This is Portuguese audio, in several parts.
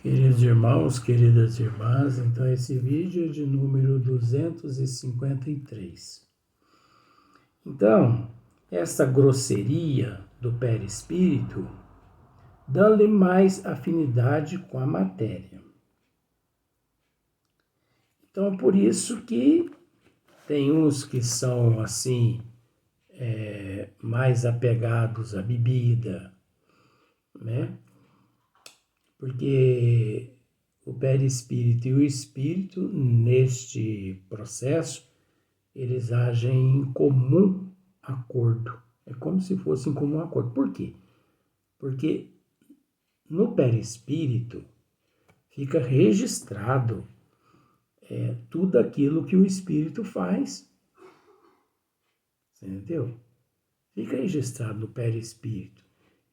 Queridos irmãos, queridas irmãs, então esse vídeo é de número 253. Então, essa grosseria do perispírito dá-lhe mais afinidade com a matéria. Então, por isso que tem uns que são assim, mais apegados à bebida, né? Porque o perispírito e o espírito, neste processo, eles agem em comum acordo. É como se fosse em comum acordo. Por quê? Porque no perispírito fica registrado tudo aquilo que o espírito faz. Você entendeu? Fica registrado no perispírito.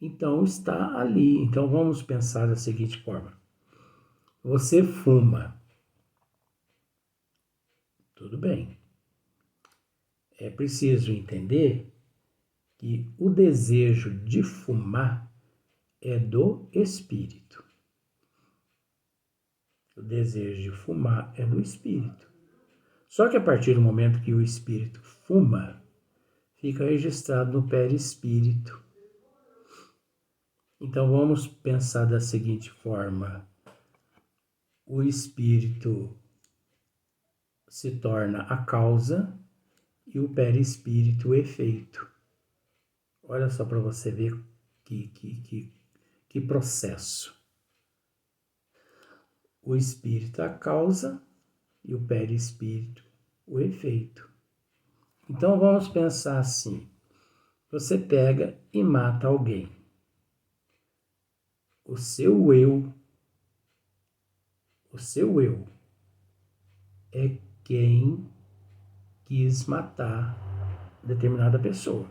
Então está ali. Então vamos pensar da seguinte forma. Você fuma. Tudo bem. É preciso entender que o desejo de fumar é do espírito. O desejo de fumar é do espírito. Só que a partir do momento que o espírito fuma, fica registrado no perispírito. Então vamos pensar da seguinte forma: o espírito se torna a causa e o perispírito o efeito. Olha só para você ver que processo. O espírito a causa e o perispírito o efeito. Então vamos pensar assim: você pega e mata alguém. O seu eu é quem quis matar determinada pessoa.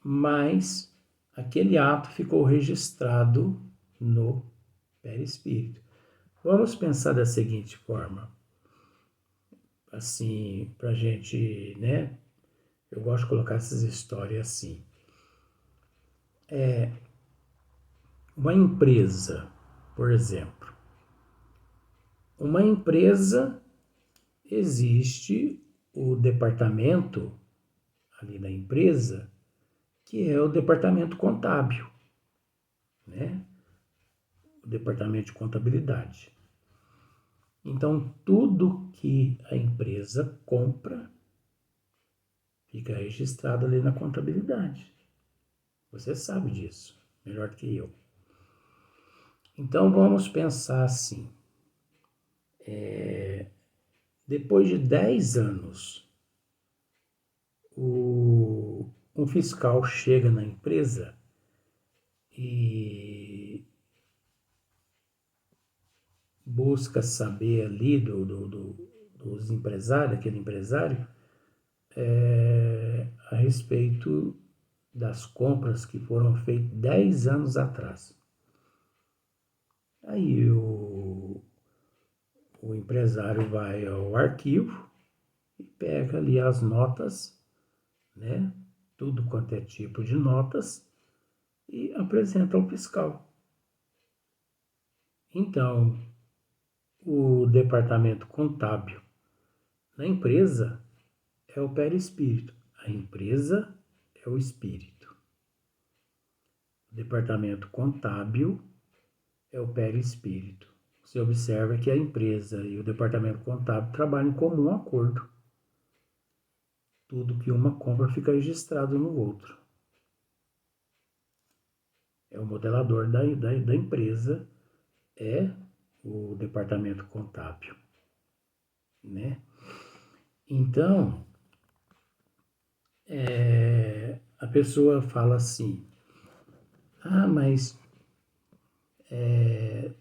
Mas aquele ato ficou registrado no perispírito. Vamos pensar da seguinte forma, assim, pra gente, né? Eu gosto de colocar essas histórias assim. Uma empresa, por exemplo. Uma empresa, existe o departamento ali da empresa, que é o departamento contábil, né? O departamento de contabilidade. Então, tudo que a empresa compra fica registrado ali na contabilidade. Você sabe disso, melhor que eu. Então, vamos pensar assim. Depois de 10 anos, um fiscal chega na empresa e busca saber ali dos empresários, aquele empresário, a respeito das compras que foram feitas 10 anos atrás. Aí o empresário vai ao arquivo e pega ali as notas, né? Tudo quanto é tipo de notas, e apresenta ao fiscal. Então, o departamento contábil na empresa é o perispírito. A empresa é o espírito. O departamento contábil é o perispírito. Você observa que a empresa e o departamento contábil trabalham em comum acordo. Tudo que uma compra fica registrado no outro. É o modelador da empresa, é o departamento contábil, né? Então, a pessoa fala assim, mas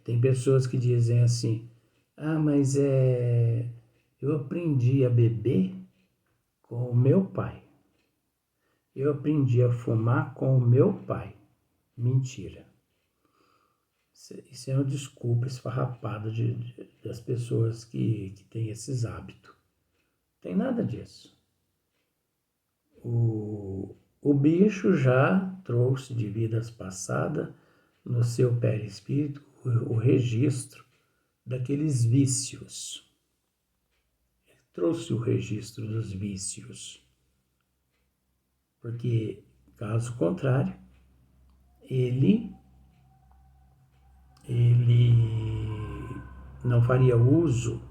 tem pessoas que dizem assim, mas eu aprendi a beber com o meu pai. Eu aprendi a fumar com o meu pai. Mentira. Isso é uma desculpa esfarrapada das pessoas que têm esses hábitos. Não tem nada disso. O bicho já trouxe de vidas passadas no seu perispírito o registro daqueles vícios. Ele trouxe o registro dos vícios. Porque, caso contrário, ele não faria uso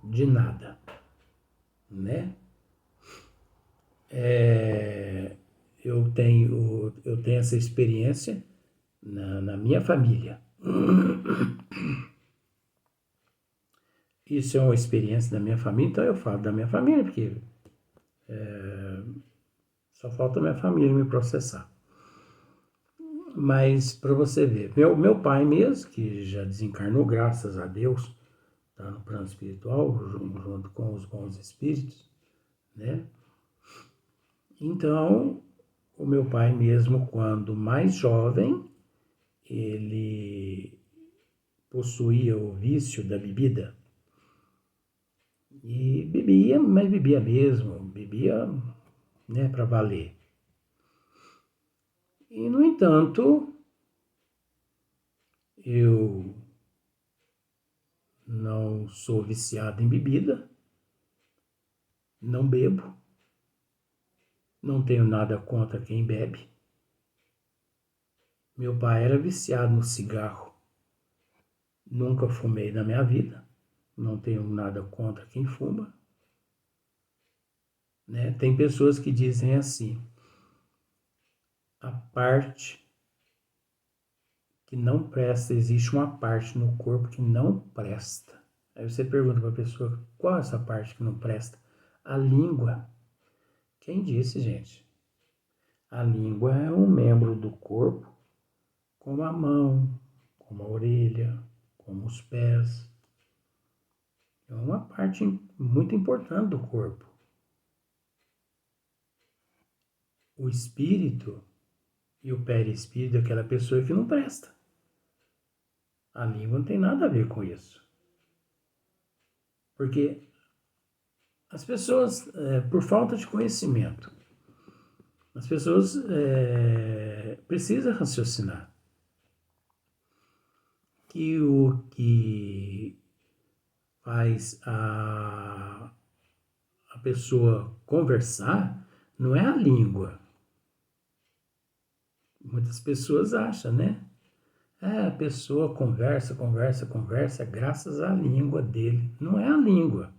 de nada, né? Eu tenho essa experiência na minha família. Isso é uma experiência da minha família, então eu falo da minha família, porque só falta a minha família me processar. Mas para você ver, meu pai mesmo, que já desencarnou, graças a Deus, está no plano espiritual, junto com os bons espíritos, né? Então, o meu pai mesmo, quando mais jovem, ele possuía o vício da bebida. E bebia, mas bebia mesmo, bebia, né, para valer. E, no entanto, eu não sou viciado em bebida, não bebo, não tenho nada contra quem bebe. Meu pai era viciado no cigarro, nunca fumei na minha vida, não tenho nada contra quem fuma. Né? Tem pessoas que dizem assim, a parte que não presta, existe uma parte no corpo que não presta. Aí você pergunta para a pessoa, qual é essa parte que não presta? A língua. Quem disse, gente? A língua é um membro do corpo, como a mão, como a orelha, como os pés. É uma parte muito importante do corpo. O espírito e o perispírito é aquela pessoa que não presta. A língua não tem nada a ver com isso. Porque as pessoas, por falta de conhecimento, as pessoas precisam raciocinar que o que faz a pessoa conversar não é a língua. Muitas pessoas acham, né? A pessoa conversa graças à língua dele. Não é a língua.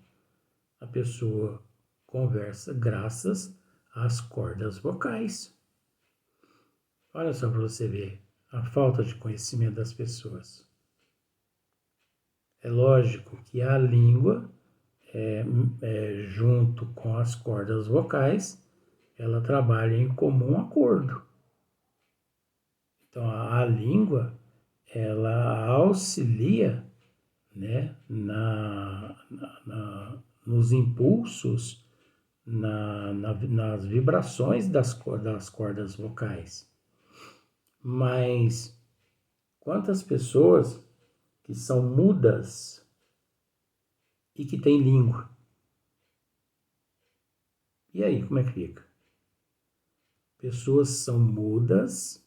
A pessoa conversa graças às cordas vocais. Olha só para você ver a falta de conhecimento das pessoas. É lógico que a língua, junto com as cordas vocais, ela trabalha em comum acordo. Então, a língua, ela auxilia, né, nos impulsos, nas vibrações das cordas vocais. Mas quantas pessoas que são mudas e que têm língua? E aí, como é que fica? Pessoas são mudas,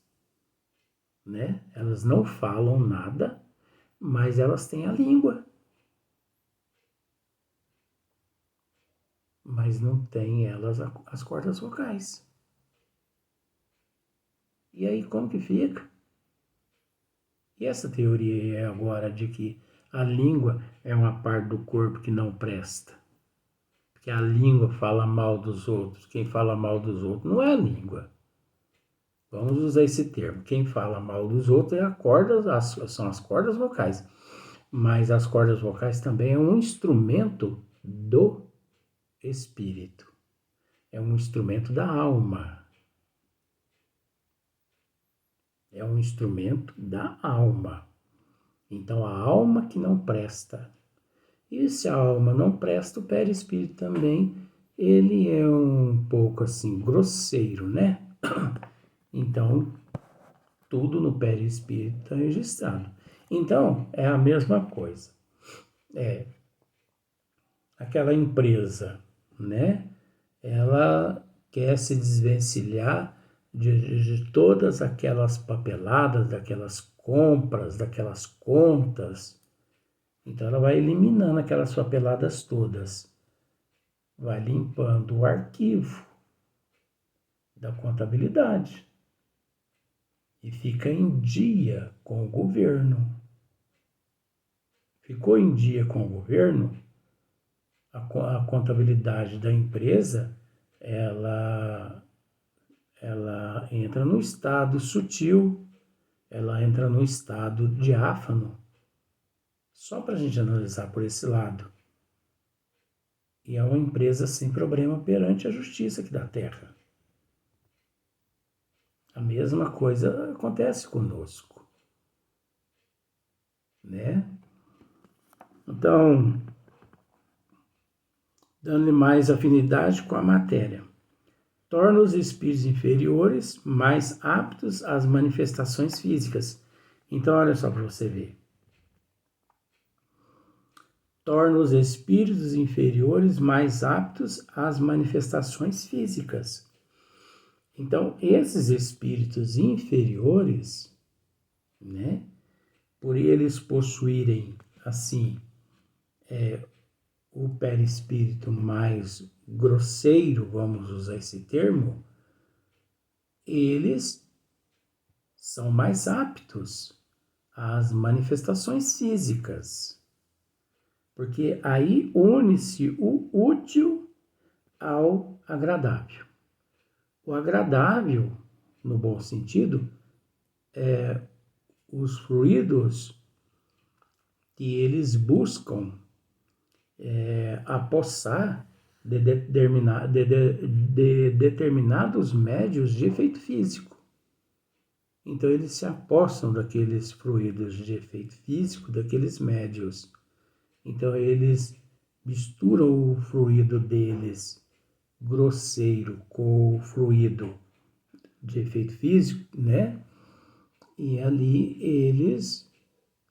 né? Elas não falam nada, mas elas têm a língua. Mas não têm elas as cordas vocais. E aí, como que fica? E essa teoria é agora de que a língua é uma parte do corpo que não presta. Porque a língua fala mal dos outros. Quem fala mal dos outros não é a língua. Vamos usar esse termo. Quem fala mal dos outros são as cordas vocais. Mas as cordas vocais também é um instrumento do espírito. É um instrumento da alma. É um instrumento da alma. Então, a alma que não presta. E se a alma não presta, o perispírito também, ele é um pouco assim, grosseiro, né? Então, tudo no perispírito está registrado. Então, é a mesma coisa. Aquela empresa, né? Ela quer se desvencilhar de todas aquelas papeladas, daquelas compras, daquelas contas. Então ela vai eliminando aquelas papeladas todas, vai limpando o arquivo da contabilidade e fica em dia com o governo. Ficou em dia com o governo, a contabilidade da empresa, ela entra no estado sutil, ela entra no estado diáfano, só para a gente analisar por esse lado. E é uma empresa sem problema perante a justiça aqui da Terra. A mesma coisa acontece conosco, né? Então, dando mais afinidade com a matéria, torna os espíritos inferiores mais aptos às manifestações físicas. Então, olha só para você ver. Torna os espíritos inferiores mais aptos às manifestações físicas. Então, esses espíritos inferiores, né, por eles possuírem, assim, o perispírito mais grosseiro, vamos usar esse termo, eles são mais aptos às manifestações físicas. Porque aí une-se o útil ao agradável. O agradável, no bom sentido, é os fluidos que eles buscam apossar de determinados médios de efeito físico. Então, eles se apossam daqueles fluidos de efeito físico, daqueles médios. Então, eles misturam o fluido deles grosseiro com o fluido de efeito físico, né? E ali eles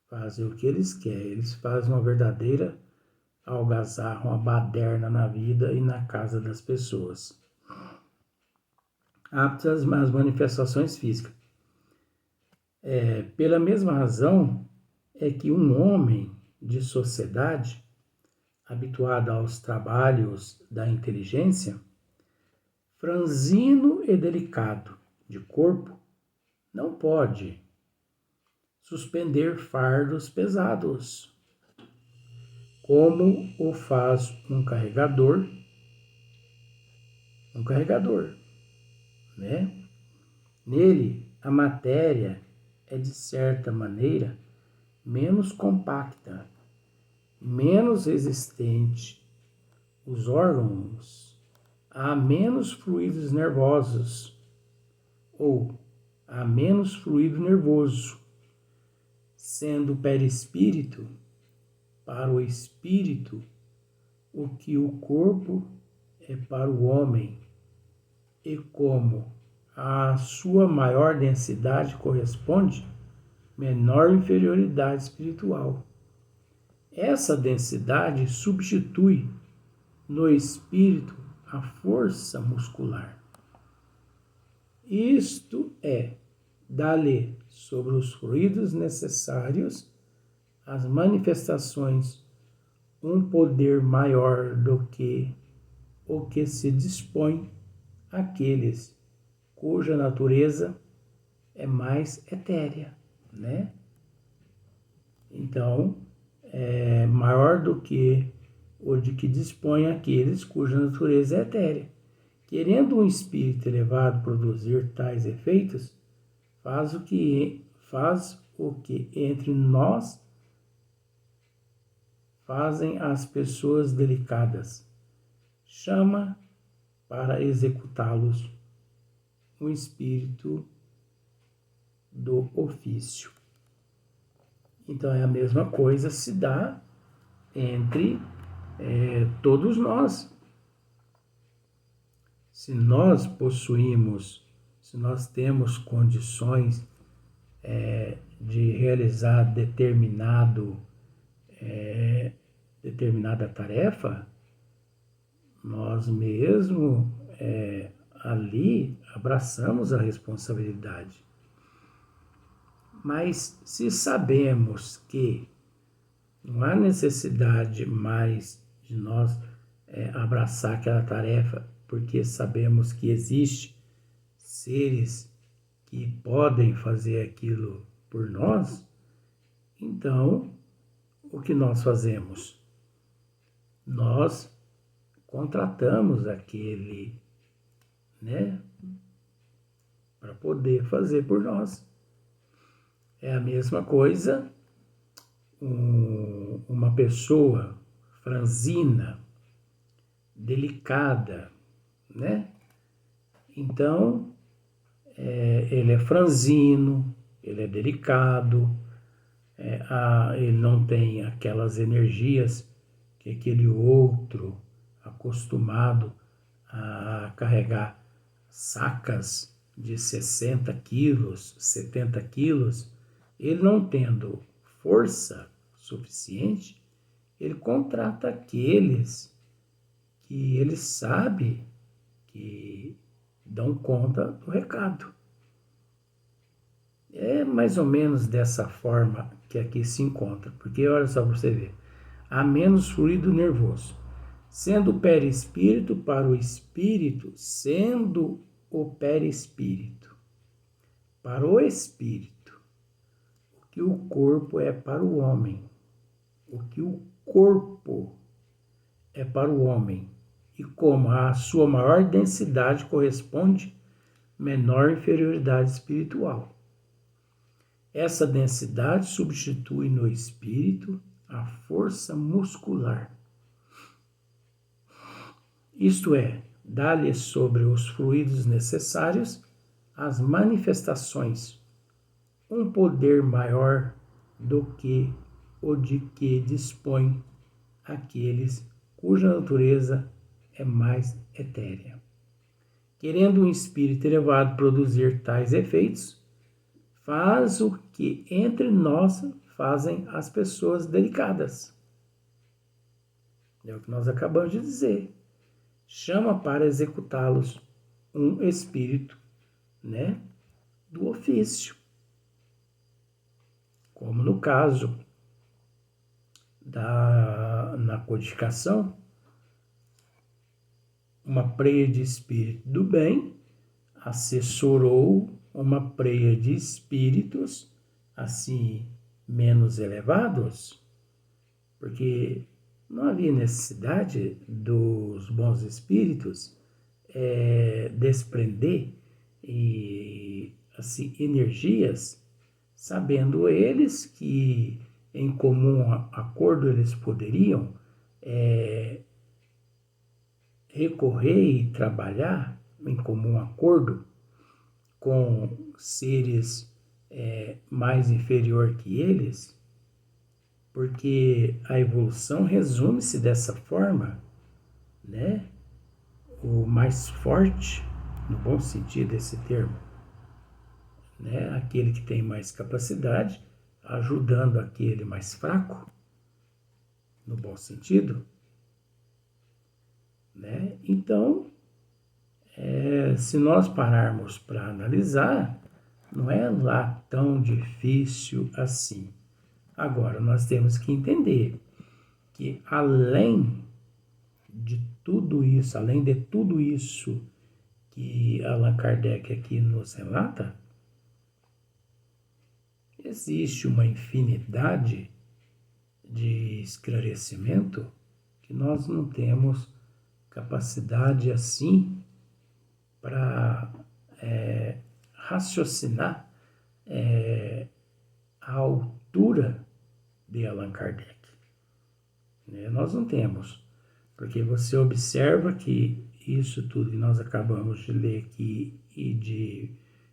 fazem o que eles querem. Eles fazem uma verdadeira algazarra, uma baderna na vida e na casa das pessoas. Aptas às manifestações físicas. Pela mesma razão é que um homem de sociedade, habituado aos trabalhos da inteligência, franzino e delicado de corpo, não pode suspender fardos pesados, como o faz um carregador, né? Nele, a matéria é, de certa maneira, menos compacta, menos resistente. Os órgãos, há menos fluidos nervosos, ou há menos fluido nervoso, sendo o perispírito para o espírito o que o corpo é para o homem, e como a sua maior densidade corresponde, menor inferioridade espiritual. Essa densidade substitui no espírito a força muscular. Isto é, dá-lhe sobre os fluidos necessários às manifestações um poder maior do que o que se dispõe àqueles cuja natureza é mais etérea, né? Então, é maior do que o de que dispõe aqueles cuja natureza é etérea. Querendo um espírito elevado produzir tais efeitos, faz o que entre nós fazem as pessoas delicadas. Chama para executá-los um espírito do ofício. Então é a mesma coisa se dá entre todos nós. Se nós possuímos, se nós temos condições de realizar determinada tarefa, nós mesmo ali abraçamos a responsabilidade. Mas se sabemos que não há necessidade mais de nós abraçar aquela tarefa, porque sabemos que existe seres que podem fazer aquilo por nós, então o que nós fazemos? Nós contratamos aquele, né, para poder fazer por nós. É a mesma coisa uma pessoa franzina, delicada, né? Então, ele é franzino, ele é delicado, ele não tem aquelas energias que aquele outro acostumado a carregar sacas de 60 quilos, 70 quilos, ele não tendo força suficiente, ele contrata aqueles que ele sabe que dão conta do recado. É mais ou menos dessa forma que aqui se encontra, porque olha só para você ver, há menos fluido nervoso, sendo o perispírito para o espírito, sendo o perispírito para o espírito, o que o corpo é para o homem, o que o corpo é para o homem, e como a sua maior densidade corresponde menor inferioridade espiritual. Essa densidade substitui no espírito a força muscular. Isto é, dá-lhe sobre os fluidos necessários as manifestações, um poder maior do que o de que dispõe aqueles cuja natureza é mais etérea. Querendo um espírito elevado produzir tais efeitos, faz o que entre nós fazem as pessoas delicadas. É o que nós acabamos de dizer. Chama para executá-los um espírito, né, do ofício. Como no caso na codificação, uma preia de espírito do bem assessorou uma preia de espíritos assim menos elevados, porque não havia necessidade dos bons espíritos desprender assim, energias, sabendo eles que em comum acordo eles poderiam recorrer e trabalhar em comum acordo com seres mais inferior que eles, porque a evolução resume-se dessa forma, né? O mais forte, no bom sentido desse termo, né? Aquele que tem mais capacidade, ajudando aquele mais fraco, no bom sentido, né? Então, se nós pararmos para analisar, não é lá tão difícil assim. Agora, nós temos que entender que além de tudo isso que Allan Kardec aqui nos relata, existe uma infinidade de esclarecimento que nós não temos capacidade assim para raciocinar a altura de Allan Kardec. Nós não temos, porque você observa que isso tudo que nós acabamos de ler aqui e de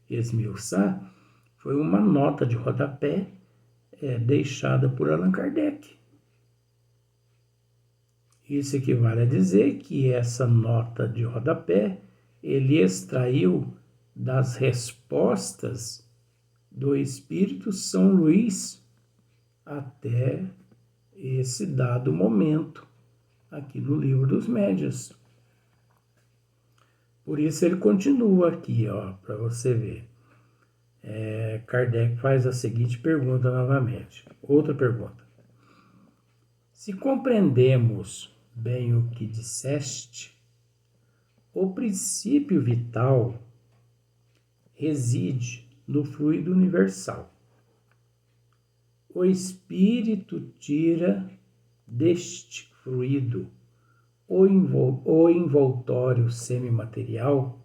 esmiuçar foi uma nota de rodapé deixada por Allan Kardec. Isso equivale a dizer que essa nota de rodapé ele extraiu das respostas do Espírito São Luís até esse dado momento aqui no Livro dos Médiuns. Por isso ele continua aqui, ó, para você ver. Kardec faz a seguinte pergunta novamente. Outra pergunta. Se compreendemos bem o que disseste, o princípio vital reside no fluido universal. O espírito tira deste fluido o envoltório semimaterial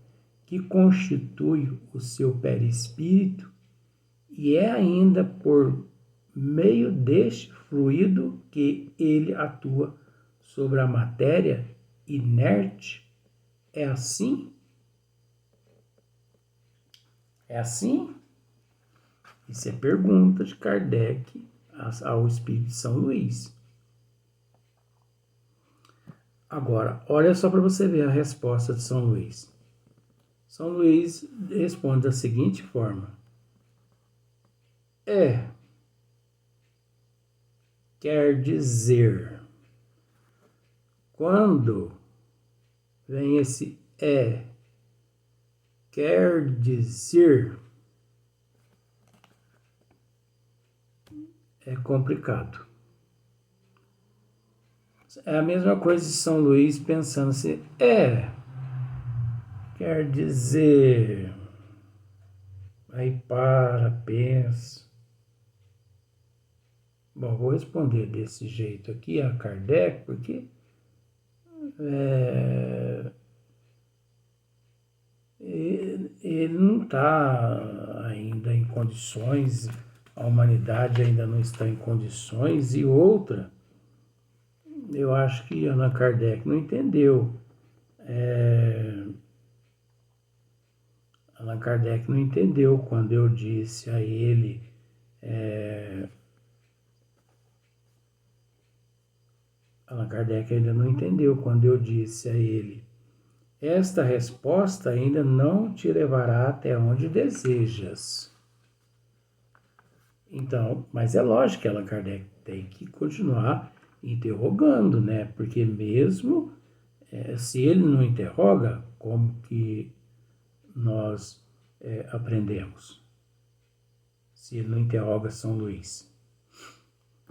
que constitui o seu perispírito e é ainda por meio deste fluido que ele atua sobre a matéria inerte. É assim? É assim? Isso é pergunta de Kardec ao Espírito de São Luís. Agora, olha só para você ver a resposta de São Luís. São Luís responde da seguinte forma. Quer dizer, quando vem esse quer dizer, é complicado. É a mesma coisa de São Luís pensando assim, quer dizer, aí pensa. Bom, vou responder desse jeito aqui a Kardec, porque ele não está ainda em condições, a humanidade ainda não está em condições, e outra, eu acho que Allan Kardec não entendeu. Allan Kardec não entendeu quando eu disse a ele Allan Kardec ainda não entendeu quando eu disse a ele: esta resposta ainda não te levará até onde desejas. Então, mas é lógico que Allan Kardec tem que continuar interrogando, né? Porque mesmo se ele não interroga, como que nós aprendemos? Se ele não interroga São Luís.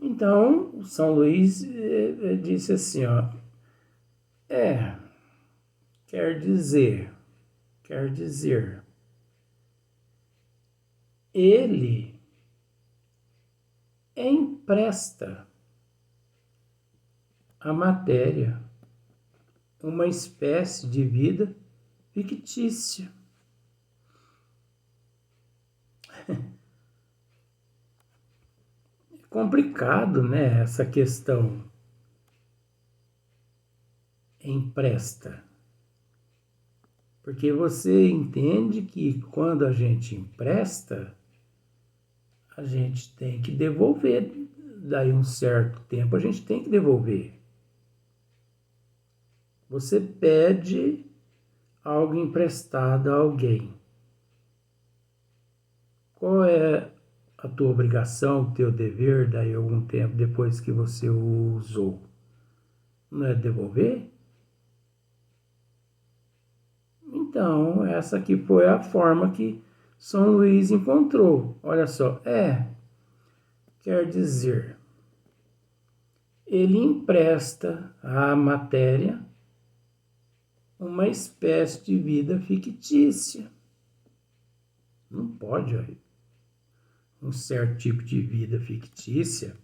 Então, São Luís disse assim, ó, quer dizer, ele empresta à matéria uma espécie de vida fictícia. É complicado, né, essa questão. Empresta. Porque você entende que quando a gente empresta, a gente tem que devolver. Daí um certo tempo a gente tem que devolver. Você pede algo emprestado a alguém. Qual é a tua obrigação, o teu dever, daí algum tempo depois que você o usou? Não é devolver? Então, essa aqui foi a forma que São Luís encontrou. Olha só, quer dizer, ele empresta à matéria uma espécie de vida fictícia. Não pode haver um certo tipo de vida fictícia.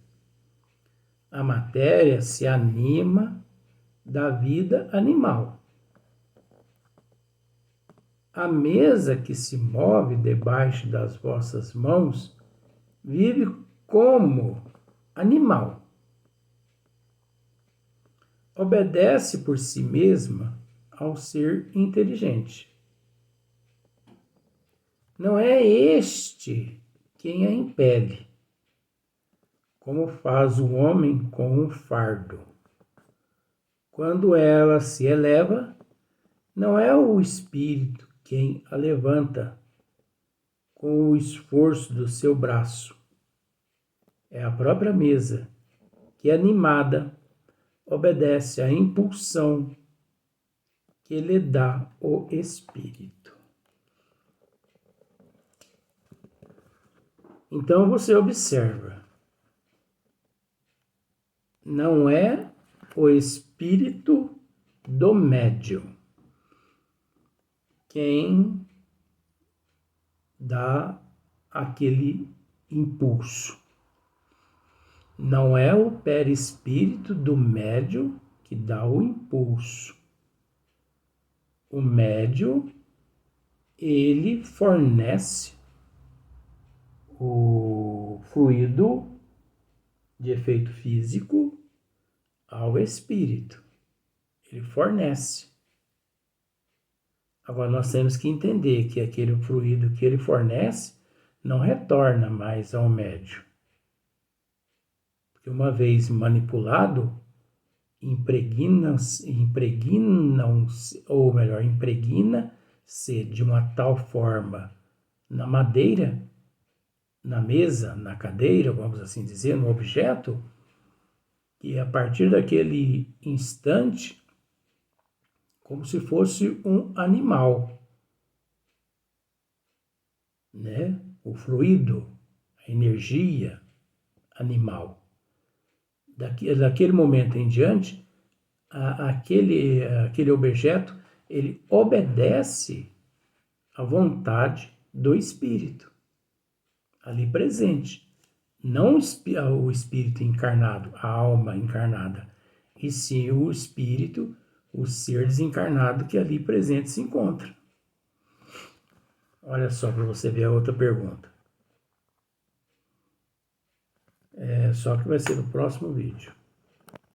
A matéria se anima da vida animal. A mesa que se move debaixo das vossas mãos vive como animal. Obedece por si mesma ao ser inteligente. Não é este quem a impele, como faz o homem com um fardo. Quando ela se eleva, não é o espírito quem a levanta com o esforço do seu braço. É a própria mesa que, animada, obedece à impulsão que lhe dá o espírito. Então você observa, não é o espírito do médium quem dá aquele impulso. Não é o perispírito do médium que dá o impulso. O médium, ele fornece o fluido de efeito físico ao espírito. Ele fornece. Agora nós temos que entender que aquele fluido que ele fornece não retorna mais ao médium. Porque uma vez manipulado, impregna-se, impregna-se de uma tal forma na madeira, na mesa, na cadeira, vamos assim dizer, no objeto, que a partir daquele instante, como se fosse um animal, né? O fluido, a energia animal. Daquele momento em diante, aquele objeto, ele obedece à vontade do espírito ali presente. Não o espírito encarnado, a alma encarnada, e sim o espírito, o ser desencarnado que ali presente se encontra. Olha só para você ver a outra pergunta. Só que vai ser no próximo vídeo.